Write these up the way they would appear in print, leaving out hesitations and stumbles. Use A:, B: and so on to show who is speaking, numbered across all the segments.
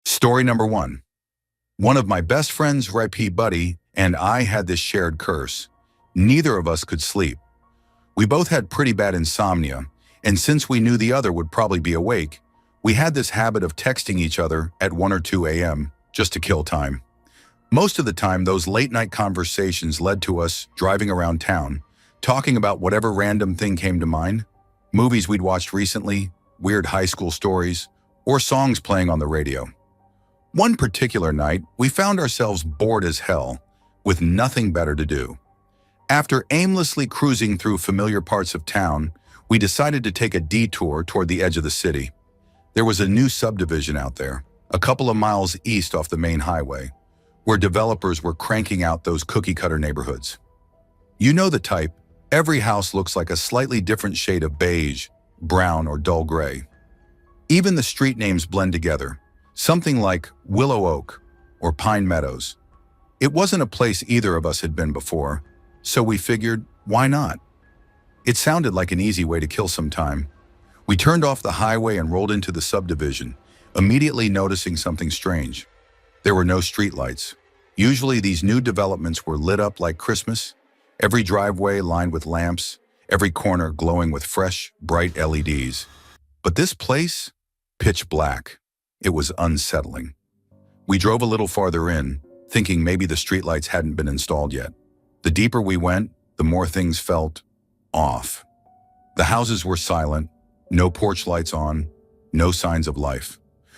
A: Story number one. One of my best friends, Repeat Buddy, and I had this shared curse. Neither of us could sleep. We both had pretty bad insomnia, and since we knew the other would probably be awake, we had this habit of texting each other at 1 or 2 a.m. just to kill time. Most of the time, those late-night conversations led to us driving around town, talking about whatever random thing came to mind, movies we'd watched recently, weird high school stories, or songs playing on the radio. One particular night, we found ourselves bored as hell, with nothing better to do. After aimlessly cruising through familiar parts of town, we decided to take a detour toward the edge of the city. There was a new subdivision out there, a couple of miles east off the main highway, where developers were cranking out those cookie-cutter neighborhoods. You know the type. Every house looks like a slightly different shade of beige, brown, or dull gray. Even the street names blend together, something like Willow Oak or Pine Meadows. It wasn't a place either of us had been before, so we figured, why not? It sounded like an easy way to kill some time. We turned off the highway and rolled into the subdivision, immediately noticing something strange. There were no streetlights. Usually these new developments were lit up like Christmas, every driveway lined with lamps, every corner glowing with fresh, bright LEDs. But this place? Pitch black. It was unsettling. We drove a little farther in, thinking maybe the streetlights hadn't been installed yet. The deeper we went, the more things felt off. The houses were silent, no porch lights on, no signs of life.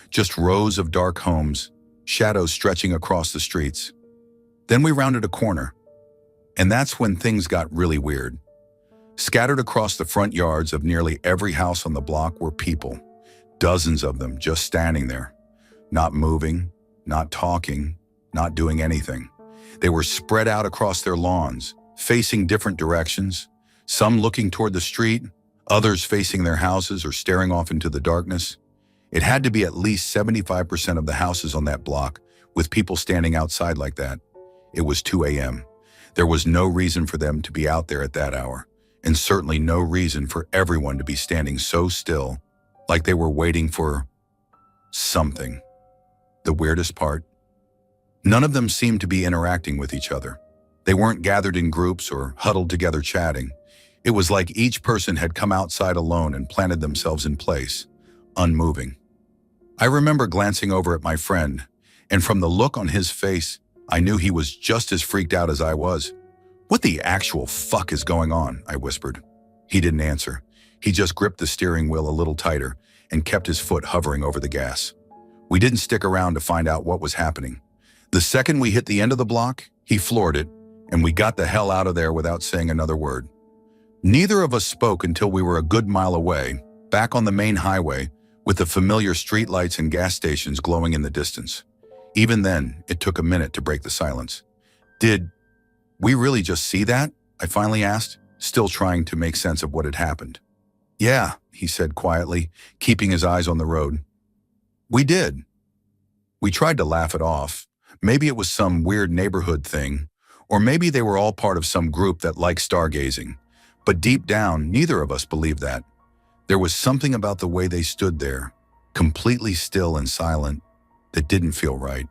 A: Just rows of dark homes, shadows stretching across the streets. Then we rounded a corner, and that's when things got really weird. Scattered across the front yards of nearly every house on the block were people. Dozens of them just standing there, not moving, not talking, not doing anything. They were spread out across their lawns, facing different directions, some looking toward the street, others facing their houses or staring off into the darkness. It had to be at least 75% of the houses on that block with people standing outside like that. It was 2 a.m. There was no reason for them to be out there at that hour, and certainly no reason for everyone to be standing so still, like they were waiting for something. The weirdest part? None of them seemed to be interacting with each other. They weren't gathered in groups or huddled together chatting. It was like each person had come outside alone and planted themselves in place, unmoving. I remember glancing over at my friend, and from the look on his face, I knew he was just as freaked out as I was. "What the actual fuck is going on?" I whispered. He didn't answer. He just gripped the steering wheel a little tighter and kept his foot hovering over the gas. We didn't stick around to find out what was happening. The second we hit the end of the block, he floored it, and we got the hell out of there without saying another word. Neither of us spoke until we were a good mile away, back on the main highway, with the familiar streetlights and gas stations glowing in the distance. Even then, it took a minute to break the silence. "Did we really just see that?" I finally asked, still trying to make sense of what had happened. "Yeah," he said quietly, keeping his eyes on the road. "We did." We tried to laugh it off. Maybe it was some weird neighborhood thing, or maybe they were all part of some group that liked stargazing. But deep down, neither of us believed that. There was something about the way they stood there, completely still and silent, that didn't feel right.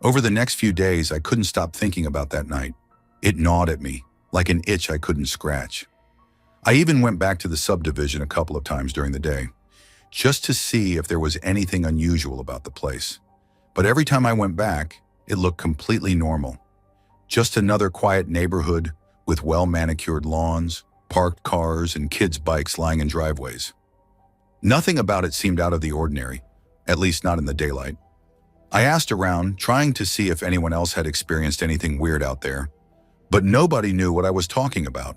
A: Over the next few days, I couldn't stop thinking about that night. It gnawed at me, like an itch I couldn't scratch. I even went back to the subdivision a couple of times during the day, just to see if there was anything unusual about the place. But every time I went back, it looked completely normal. Just another quiet neighborhood with well-manicured lawns, parked cars, and kids' bikes lying in driveways. Nothing about it seemed out of the ordinary, at least not in the daylight. I asked around, trying to see if anyone else had experienced anything weird out there, but nobody knew what I was talking about.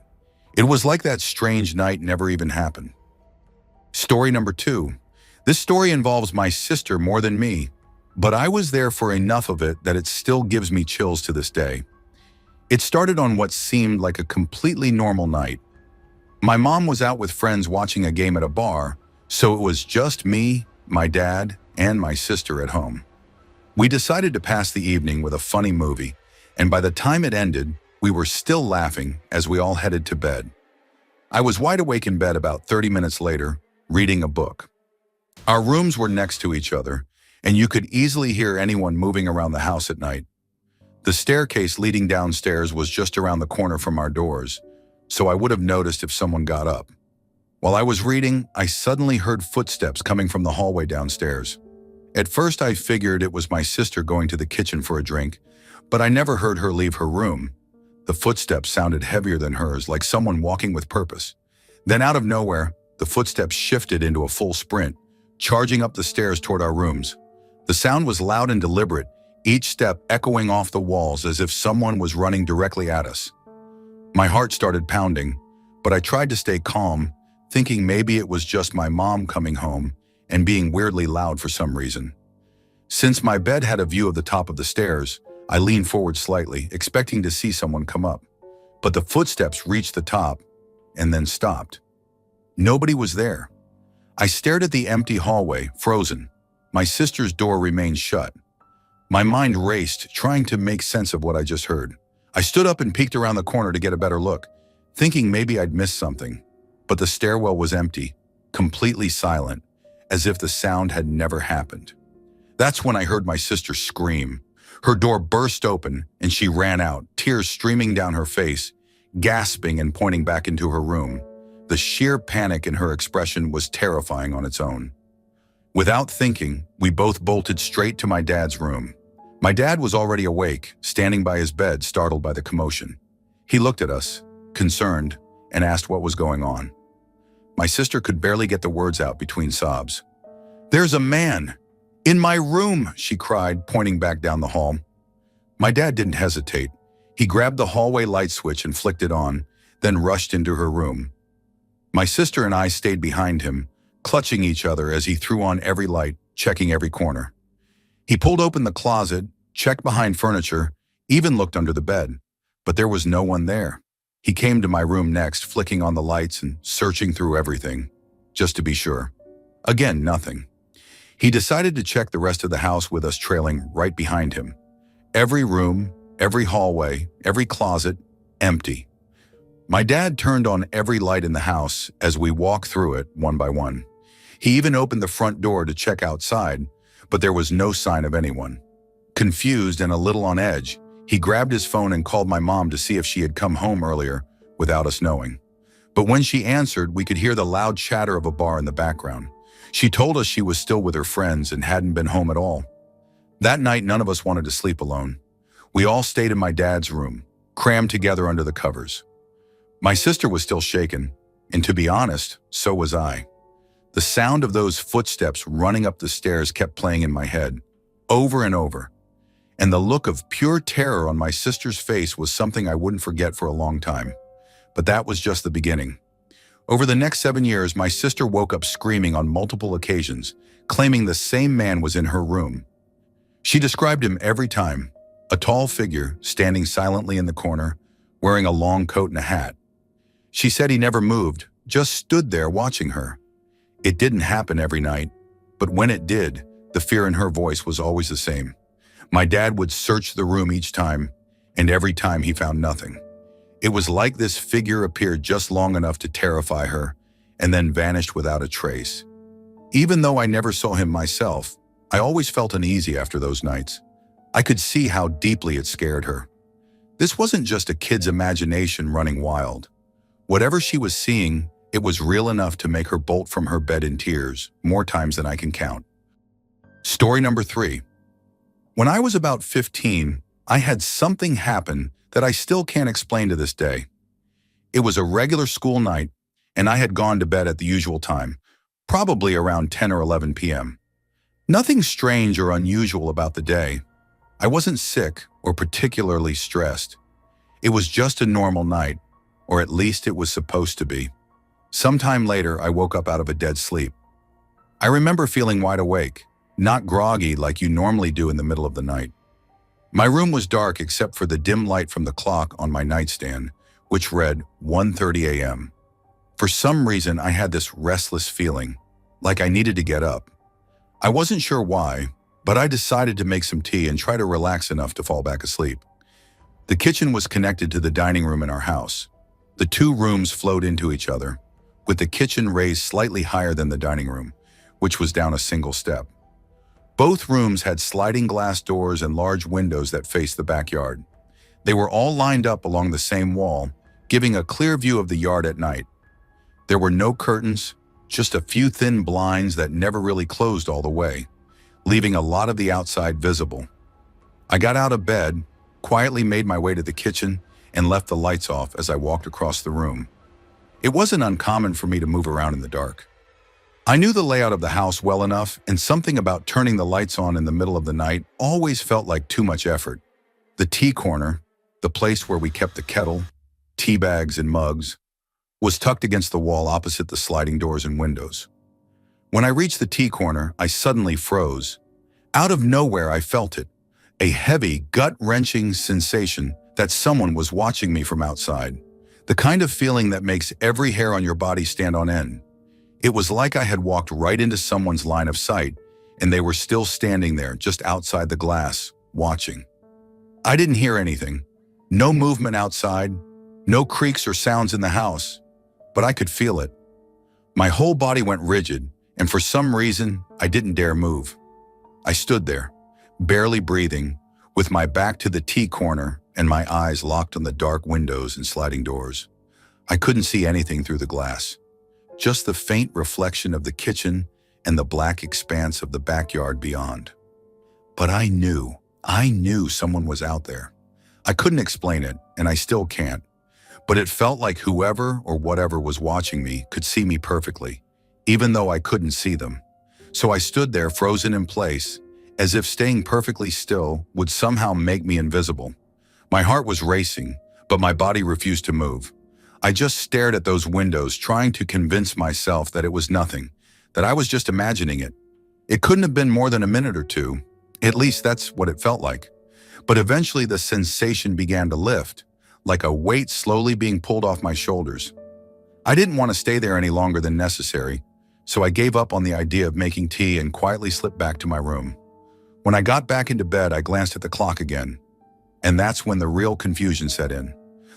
A: It was like that strange night never even happened. Story number 2. This story involves my sister more than me, but I was there for enough of it that it still gives me chills to this day. It started on what seemed like a completely normal night. My mom was out with friends watching a game at a bar, so it was just me, my dad, and my sister at home. We decided to pass the evening with a funny movie, and by the time it ended, we were still laughing as we all headed to bed. I was wide awake in bed about 30 minutes later, reading a book. Our rooms were next to each other, and you could easily hear anyone moving around the house at night. The staircase leading downstairs was just around the corner from our doors, so I would have noticed if someone got up. While I was reading, I suddenly heard footsteps coming from the hallway downstairs. At first I figured it was my sister going to the kitchen for a drink, but I never heard her leave her room. The footsteps sounded heavier than hers, like someone walking with purpose. Then out of nowhere, the footsteps shifted into a full sprint, charging up the stairs toward our rooms. The sound was loud and deliberate, each step echoing off the walls as if someone was running directly at us. My heart started pounding, but I tried to stay calm, thinking maybe it was just my mom coming home and being weirdly loud for some reason. Since my bed had a view of the top of the stairs, I leaned forward slightly, expecting to see someone come up. But the footsteps reached the top and then stopped. Nobody was there. I stared at the empty hallway, frozen. My sister's door remained shut. My mind raced, trying to make sense of what I just heard. I stood up and peeked around the corner to get a better look, thinking maybe I'd missed something. But the stairwell was empty, completely silent, as if the sound had never happened. That's when I heard my sister scream. Her door burst open and she ran out, tears streaming down her face, gasping and pointing back into her room. The sheer panic in her expression was terrifying on its own. Without thinking, we both bolted straight to my dad's room. My dad was already awake, standing by his bed, startled by the commotion. He looked at us, concerned, and asked what was going on. My sister could barely get the words out between sobs. "There's a man! In my room!" she cried, pointing back down the hall. My dad didn't hesitate. He grabbed the hallway light switch and flicked it on, then rushed into her room. My sister and I stayed behind him, clutching each other as he threw on every light, checking every corner. He pulled open the closet, checked behind furniture, even looked under the bed, but there was no one there. He came to my room next, flicking on the lights and searching through everything, just to be sure. Again, nothing. He decided to check the rest of the house with us trailing right behind him. Every room, every hallway, every closet, empty. My dad turned on every light in the house as we walked through it one by one. He even opened the front door to check outside, but there was no sign of anyone. Confused and a little on edge, he grabbed his phone and called my mom to see if she had come home earlier without us knowing. But when she answered, we could hear the loud chatter of a bar in the background. She told us she was still with her friends and hadn't been home at all. That night, none of us wanted to sleep alone. We all stayed in my dad's room, crammed together under the covers. My sister was still shaken, and to be honest, so was I. The sound of those footsteps running up the stairs kept playing in my head, over and over. And the look of pure terror on my sister's face was something I wouldn't forget for a long time. But that was just the beginning. Over the next 7 years, my sister woke up screaming on multiple occasions, claiming the same man was in her room. She described him every time, a tall figure standing silently in the corner, wearing a long coat and a hat. She said he never moved, just stood there watching her. It didn't happen every night, but when it did, the fear in her voice was always the same. My dad would search the room each time, and every time he found nothing. It was like this figure appeared just long enough to terrify her, and then vanished without a trace. Even though I never saw him myself, I always felt uneasy after those nights. I could see how deeply it scared her. This wasn't just a kid's imagination running wild. Whatever she was seeing, it was real enough to make her bolt from her bed in tears, more times than I can count. Story number 3. When I was about 15, I had something happen that I still can't explain to this day. It was a regular school night, and I had gone to bed at the usual time, probably around 10 or 11 p.m. Nothing strange or unusual about the day. I wasn't sick or particularly stressed. It was just a normal night, or at least it was supposed to be. Sometime later, I woke up out of a dead sleep. I remember feeling wide awake, not groggy like you normally do in the middle of the night. My room was dark except for the dim light from the clock on my nightstand, which read 1:30 a.m. For some reason, I had this restless feeling, like I needed to get up. I wasn't sure why, but I decided to make some tea and try to relax enough to fall back asleep. The kitchen was connected to the dining room in our house. The two rooms flowed into each other, with the kitchen raised slightly higher than the dining room, which was down a single step. Both rooms had sliding glass doors and large windows that faced the backyard. They were all lined up along the same wall, giving a clear view of the yard at night. There were no curtains, just a few thin blinds that never really closed all the way, leaving a lot of the outside visible. I got out of bed, quietly made my way to the kitchen, and left the lights off as I walked across the room. It wasn't uncommon for me to move around in the dark. I knew the layout of the house well enough, and something about turning the lights on in the middle of the night always felt like too much effort. The tea corner, the place where we kept the kettle, tea bags, and mugs, was tucked against the wall opposite the sliding doors and windows. When I reached the tea corner, I suddenly froze. Out of nowhere, I felt it, a heavy, gut-wrenching sensation that someone was watching me from outside, the kind of feeling that makes every hair on your body stand on end. It was like I had walked right into someone's line of sight, and they were still standing there, just outside the glass, watching. I didn't hear anything. No movement outside, no creaks or sounds in the house, but I could feel it. My whole body went rigid, and for some reason, I didn't dare move. I stood there, barely breathing, with my back to the tea corner and my eyes locked on the dark windows and sliding doors. I couldn't see anything through the glass, just the faint reflection of the kitchen and the black expanse of the backyard beyond. But I knew someone was out there. I couldn't explain it, and I still can't, but it felt like whoever or whatever was watching me could see me perfectly, even though I couldn't see them. So I stood there frozen in place, as if staying perfectly still would somehow make me invisible. My heart was racing, but my body refused to move. I just stared at those windows, trying to convince myself that it was nothing, that I was just imagining it. It couldn't have been more than a minute or two. At least that's what it felt like. But eventually the sensation began to lift, like a weight slowly being pulled off my shoulders. I didn't want to stay there any longer than necessary, so I gave up on the idea of making tea and quietly slipped back to my room. When I got back into bed, I glanced at the clock again, and that's when the real confusion set in.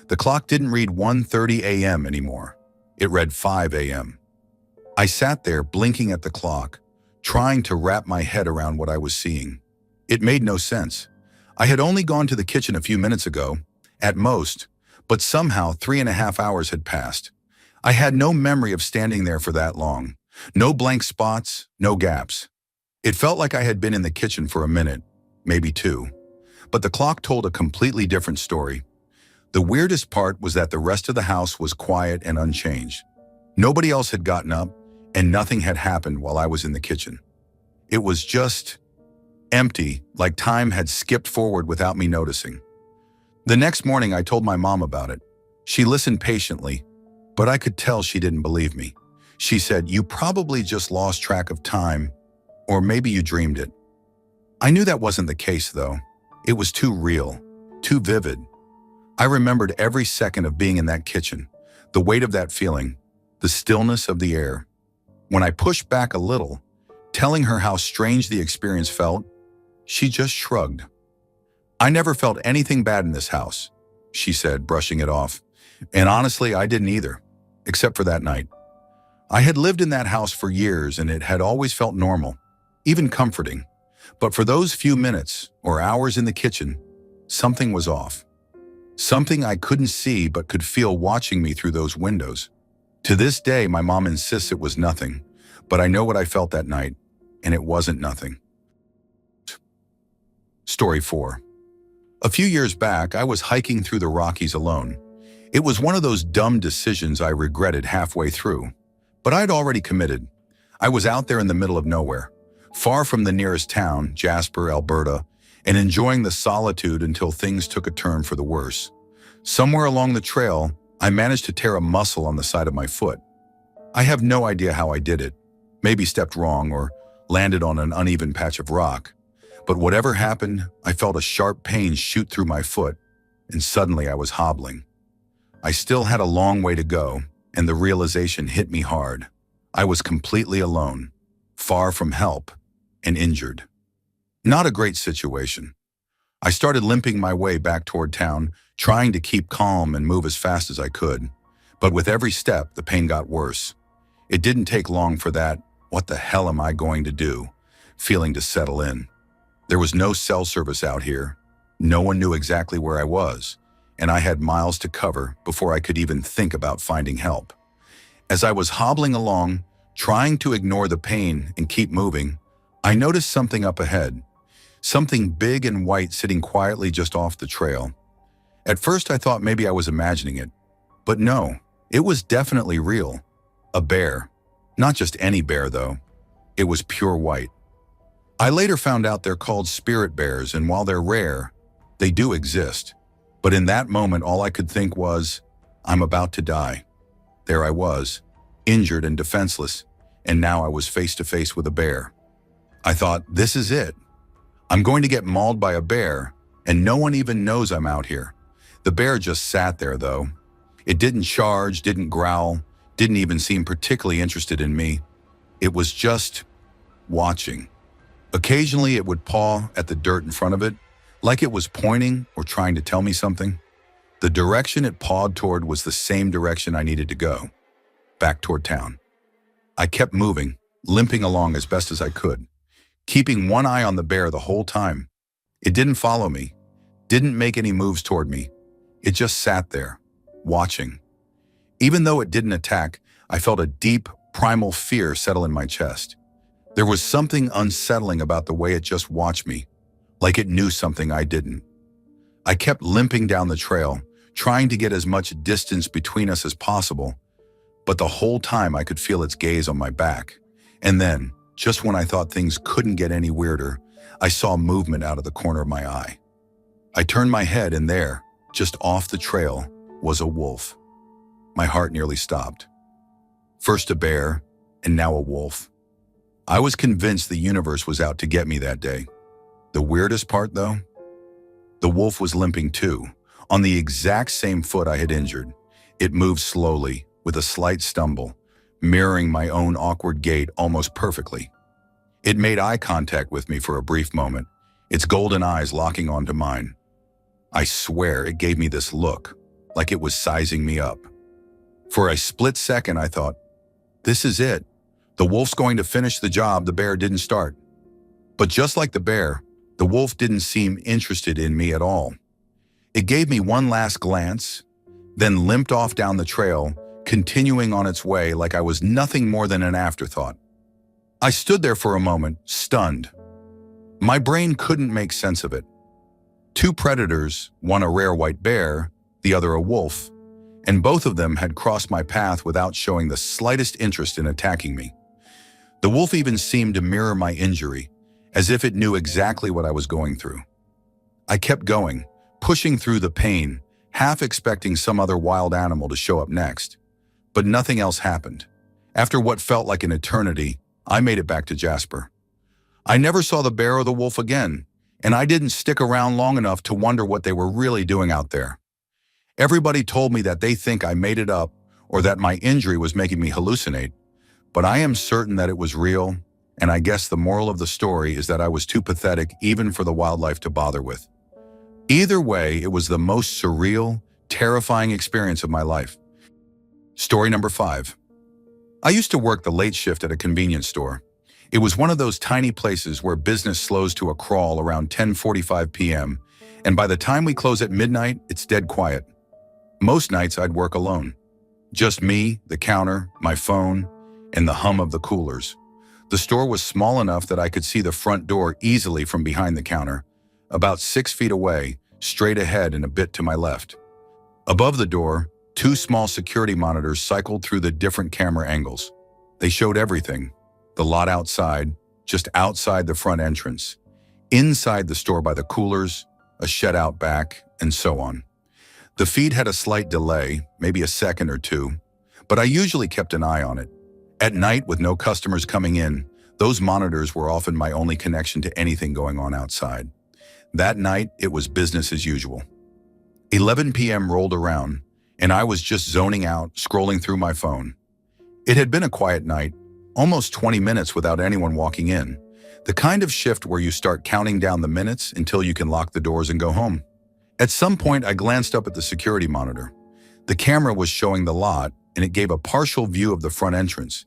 A: The clock didn't read 1:30 a.m. anymore. It read 5 a.m. I sat there blinking at the clock, trying to wrap my head around what I was seeing. It made no sense. I had only gone to the kitchen a few minutes ago, at most, but somehow 3.5 hours had passed. I had no memory of standing there for that long. No blank spots, no gaps. It felt like I had been in the kitchen for a minute, maybe two. But the clock told a completely different story. The weirdest part was that the rest of the house was quiet and unchanged. Nobody else had gotten up, and nothing had happened while I was in the kitchen. It was just empty, like time had skipped forward without me noticing. The next morning, I told my mom about it. She listened patiently, but I could tell she didn't believe me. She said, "You probably just lost track of time, or maybe you dreamed it." I knew that wasn't the case, though. It was too real, too vivid. I remembered every second of being in that kitchen, the weight of that feeling, the stillness of the air. When I pushed back a little, telling her how strange the experience felt, she just shrugged. "I never felt anything bad in this house," she said, brushing it off. And honestly, I didn't either, except for that night. I had lived in that house for years, and it had always felt normal, even comforting. But for those few minutes or hours in the kitchen, something was off. Something I couldn't see but could feel watching me through those windows. To this day, my mom insists it was nothing, but I know what I felt that night, and it wasn't nothing. Story 4. A few years back, I was hiking through the Rockies alone. It was one of those dumb decisions I regretted halfway through, but I'd already committed. I was out there in the middle of nowhere, far from the nearest town, Jasper, Alberta, and enjoying the solitude until things took a turn for the worse. Somewhere along the trail, I managed to tear a muscle on the side of my foot. I have no idea how I did it. Maybe stepped wrong or landed on an uneven patch of rock. But whatever happened, I felt a sharp pain shoot through my foot, and suddenly I was hobbling. I still had a long way to go, and the realization hit me hard. I was completely alone, far from help, and injured. Not a great situation. I started limping my way back toward town, trying to keep calm and move as fast as I could. But with every step, the pain got worse. It didn't take long for that "what the hell am I going to do" feeling to settle in. There was no cell service out here. No one knew exactly where I was, and I had miles to cover before I could even think about finding help. As I was hobbling along, trying to ignore the pain and keep moving, I noticed something up ahead. Something big and white sitting quietly just off the trail. At first I thought maybe I was imagining it, but no, it was definitely real. A bear. Not just any bear though. It was pure white. I later found out they're called spirit bears, and while they're rare, they do exist. But in that moment all I could think was, I'm about to die. There I was, injured and defenseless, and now I was face to face with a bear. I thought, this is it. I'm going to get mauled by a bear, and no one even knows I'm out here. The bear just sat there though. It didn't charge, didn't growl, didn't even seem particularly interested in me. It was just watching. Occasionally it would paw at the dirt in front of it, like it was pointing or trying to tell me something. The direction it pawed toward was the same direction I needed to go, back toward town. I kept moving, limping along as best as I could, keeping one eye on the bear the whole time. It didn't follow me, didn't make any moves toward me. It just sat there, watching. Even though it didn't attack, I felt a deep, primal fear settle in my chest. There was something unsettling about the way it just watched me, like it knew something I didn't. I kept limping down the trail, trying to get as much distance between us as possible, but the whole time I could feel its gaze on my back. And then, just when I thought things couldn't get any weirder, I saw movement out of the corner of my eye. I turned my head, and there, just off the trail, was a wolf. My heart nearly stopped. First a bear, and now a wolf. I was convinced the universe was out to get me that day. The weirdest part, though? The wolf was limping too, on the exact same foot I had injured. It moved slowly, with a slight stumble, mirroring my own awkward gait almost perfectly. It made eye contact with me for a brief moment, its golden eyes locking onto mine. I swear it gave me this look, like it was sizing me up. For a split second I thought, this is it. The wolf's going to finish the job the bear didn't start. But just like the bear, the wolf didn't seem interested in me at all. It gave me one last glance, then limped off down the trail, continuing on its way like I was nothing more than an afterthought. I stood there for a moment, stunned. My brain couldn't make sense of it. Two predators, one a rare white bear, the other a wolf, and both of them had crossed my path without showing the slightest interest in attacking me. The wolf even seemed to mirror my injury, as if it knew exactly what I was going through. I kept going, pushing through the pain, half expecting some other wild animal to show up next. But nothing else happened. After what felt like an eternity, I made it back to Jasper. I never saw the bear or the wolf again, and I didn't stick around long enough to wonder what they were really doing out there. Everybody told me that they think I made it up or that my injury was making me hallucinate, but I am certain that it was real, and I guess the moral of the story is that I was too pathetic even for the wildlife to bother with. Either way, it was the most surreal, terrifying experience of my life. Story number 5. I used to work the late shift at a convenience store. It was one of those tiny places where business slows to a crawl around 10:45 p.m., and by the time we close at midnight, it's dead quiet. Most nights I'd work alone. Just me, the counter, my phone, and the hum of the coolers. The store was small enough that I could see the front door easily from behind the counter, about 6 feet away, straight ahead and a bit to my left. Above the door, 2 small security monitors cycled through the different camera angles. They showed everything. The lot outside, just outside the front entrance, inside the store by the coolers, a shed out back, and so on. The feed had a slight delay, maybe a second or two, but I usually kept an eye on it. At night, with no customers coming in, those monitors were often my only connection to anything going on outside. That night, it was business as usual. 11 p.m. rolled around, and I was just zoning out, scrolling through my phone. It had been a quiet night, almost 20 minutes without anyone walking in, the kind of shift where you start counting down the minutes until you can lock the doors and go home. At some point, I glanced up at the security monitor. The camera was showing the lot, and it gave a partial view of the front entrance.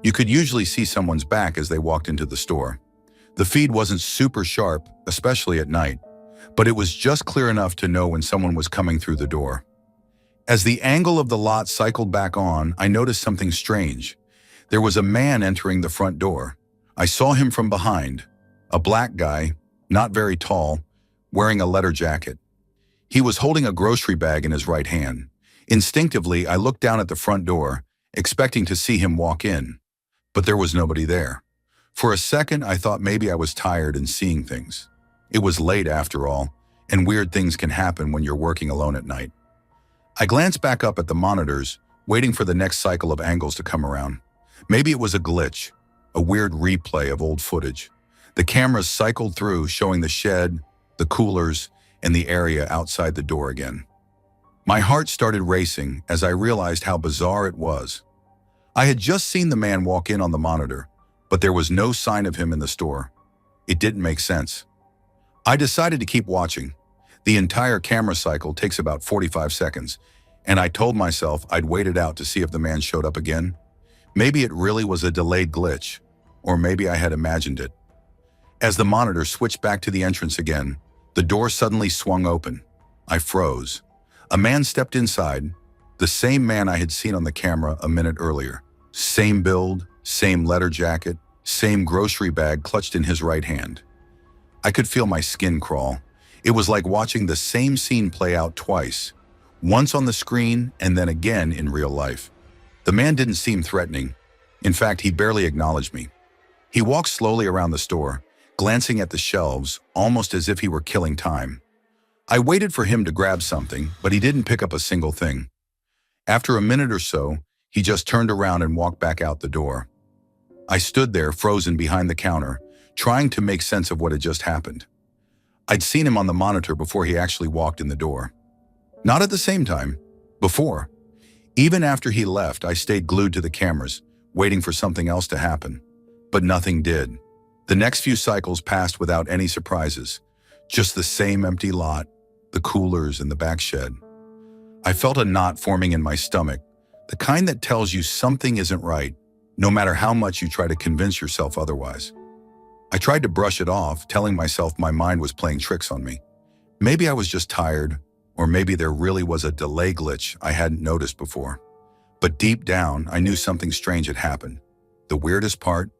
A: You could usually see someone's back as they walked into the store. The feed wasn't super sharp, especially at night, but it was just clear enough to know when someone was coming through the door. As the angle of the lot cycled back on, I noticed something strange. There was a man entering the front door. I saw him from behind, a black guy, not very tall, wearing a leather jacket. He was holding a grocery bag in his right hand. Instinctively, I looked down at the front door, expecting to see him walk in, but there was nobody there. For a second, I thought maybe I was tired and seeing things. It was late after all, and weird things can happen when you're working alone at night. I glanced back up at the monitors, waiting for the next cycle of angles to come around. Maybe it was a glitch, a weird replay of old footage. The cameras cycled through, showing the shed, the coolers, and the area outside the door again. My heart started racing as I realized how bizarre it was. I had just seen the man walk in on the monitor, but there was no sign of him in the store. It didn't make sense. I decided to keep watching. The entire camera cycle takes about 45 seconds, and I told myself I'd wait it out to see if the man showed up again. Maybe it really was a delayed glitch, or maybe I had imagined it. As the monitor switched back to the entrance again, the door suddenly swung open. I froze. A man stepped inside, the same man I had seen on the camera a minute earlier. Same build, same leather jacket, same grocery bag clutched in his right hand. I could feel my skin crawl. It was like watching the same scene play out twice, once on the screen and then again in real life. The man didn't seem threatening. In fact, he barely acknowledged me. He walked slowly around the store, glancing at the shelves, almost as if he were killing time. I waited for him to grab something, but he didn't pick up a single thing. After a minute or so, he just turned around and walked back out the door. I stood there, frozen behind the counter, trying to make sense of what had just happened. I'd seen him on the monitor before he actually walked in the door. Not at the same time, before. Even after he left, I stayed glued to the cameras, waiting for something else to happen. But nothing did. The next few cycles passed without any surprises. Just the same empty lot, the coolers and the back shed. I felt a knot forming in my stomach, the kind that tells you something isn't right, no matter how much you try to convince yourself otherwise. I tried to brush it off, telling myself my mind was playing tricks on me. Maybe I was just tired, or maybe there really was a delay glitch I hadn't noticed before. But deep down, I knew something strange had happened. The weirdest part,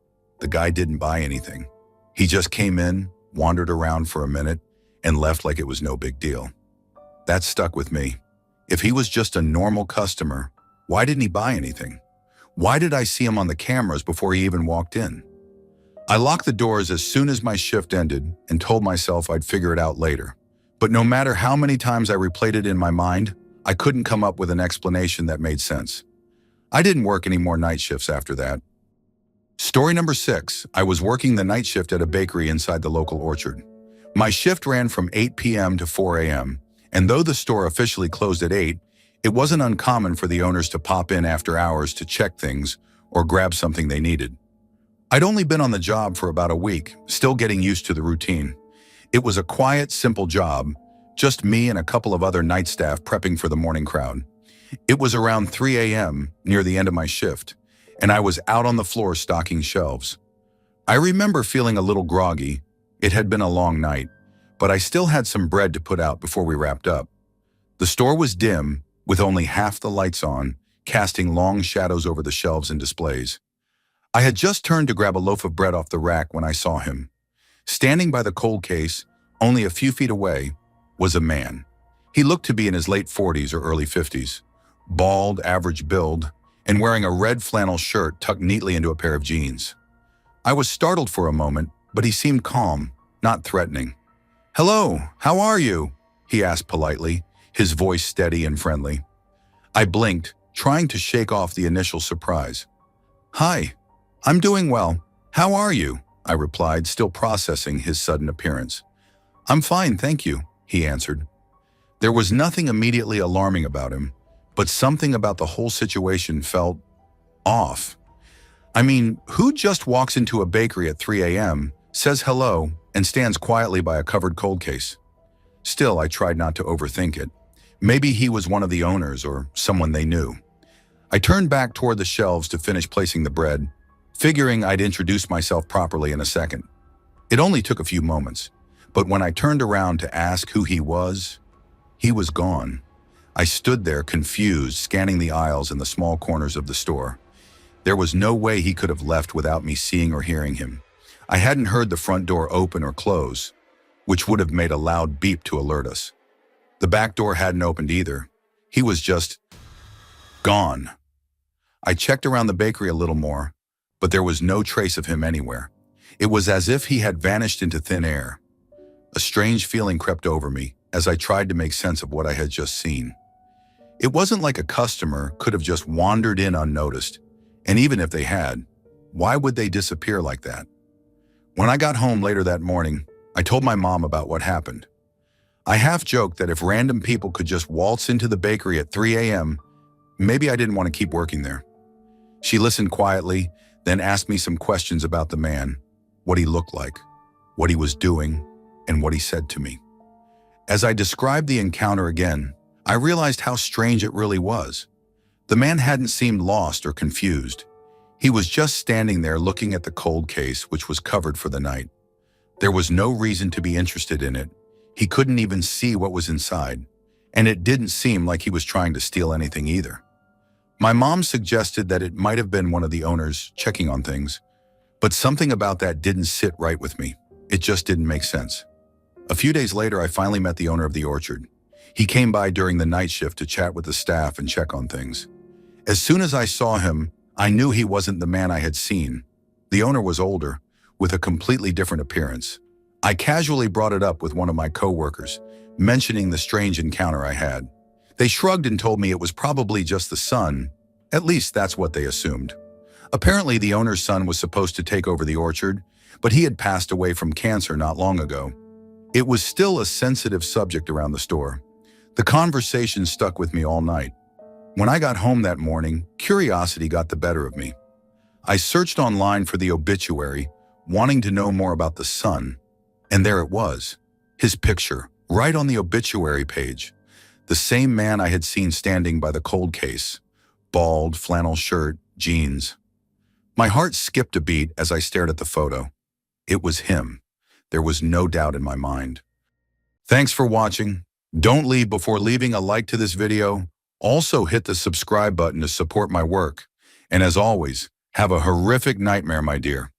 A: the guy didn't buy anything. He just came in, wandered around for a minute, and left like it was no big deal. That stuck with me. If he was just a normal customer, why didn't he buy anything? Why did I see him on the cameras before he even walked in? I locked the doors as soon as my shift ended and told myself I'd figure it out later. But no matter how many times I replayed it in my mind, I couldn't come up with an explanation that made sense. I didn't work any more night shifts after that. Story number 6, I was working the night shift at a bakery inside the local orchard. My shift ran from 8 p.m. to 4 a.m., and though the store officially closed at 8, it wasn't uncommon for the owners to pop in after hours to check things or grab something they needed. I'd only been on the job for about a week, still getting used to the routine. It was a quiet, simple job, just me and a couple of other night staff prepping for the morning crowd. It was around 3 a.m., near the end of my shift, and I was out on the floor stocking shelves. I remember feeling a little groggy. It had been a long night, but I still had some bread to put out before we wrapped up. The store was dim, with only half the lights on, casting long shadows over the shelves and displays. I had just turned to grab a loaf of bread off the rack when I saw him. Standing by the cold case, only a few feet away, was a man. He looked to be in his late 40s or early 50s, bald, average build, and wearing a red flannel shirt tucked neatly into a pair of jeans. I was startled for a moment, but he seemed calm, not threatening. "Hello, how are you?" he asked politely, his voice steady and friendly. I blinked, trying to shake off the initial surprise. "Hi, I'm doing well. How are you?" I replied, still processing his sudden appearance. "I'm fine, thank you," he answered. There was nothing immediately alarming about him, but something about the whole situation felt off. I mean, who just walks into a bakery at 3 a.m., says hello, and stands quietly by a covered cold case? Still, I tried not to overthink it. Maybe he was one of the owners or someone they knew. I turned back toward the shelves to finish placing the bread, figuring I'd introduce myself properly in a second. It only took a few moments, but when I turned around to ask who he was gone. I stood there confused, scanning the aisles and the small corners of the store. There was no way he could have left without me seeing or hearing him. I hadn't heard the front door open or close, which would have made a loud beep to alert us. The back door hadn't opened either. He was just gone. I checked around the bakery a little more, but there was no trace of him anywhere. It was as if he had vanished into thin air. A strange feeling crept over me as I tried to make sense of what I had just seen. It wasn't like a customer could have just wandered in unnoticed, and even if they had, why would they disappear like that? When I got home later that morning, I told my mom about what happened. I half joked that if random people could just waltz into the bakery at 3 a.m., maybe I didn't want to keep working there. She listened quietly, then asked me some questions about the man, what he looked like, what he was doing, and what he said to me. As I described the encounter again, I realized how strange it really was. The man hadn't seemed lost or confused. He was just standing there looking at the cold case, which was covered for the night. There was no reason to be interested in it. He couldn't even see what was inside, and it didn't seem like he was trying to steal anything either. My mom suggested that it might have been one of the owners checking on things, but something about that didn't sit right with me. It just didn't make sense. A few days later, I finally met the owner of the orchard. He came by during the night shift to chat with the staff and check on things. As soon as I saw him, I knew he wasn't the man I had seen. The owner was older, with a completely different appearance. I casually brought it up with one of my coworkers, mentioning the strange encounter I had. They shrugged and told me it was probably just the son. At least that's what they assumed. Apparently, the owner's son was supposed to take over the orchard, but he had passed away from cancer not long ago. It was still a sensitive subject around the store. The conversation stuck with me all night. When I got home that morning, curiosity got the better of me. I searched online for the obituary, wanting to know more about the son, and there it was, his picture, right on the obituary page. The same man I had seen standing by the cold case, bald, flannel shirt, jeans. My heart skipped a beat as I stared at the photo. It was him. There was no doubt in my mind. Thanks for watching. Don't leave before leaving a like to this video. Also hit the subscribe button to support my work. And as always, have a horrific nightmare, my dear.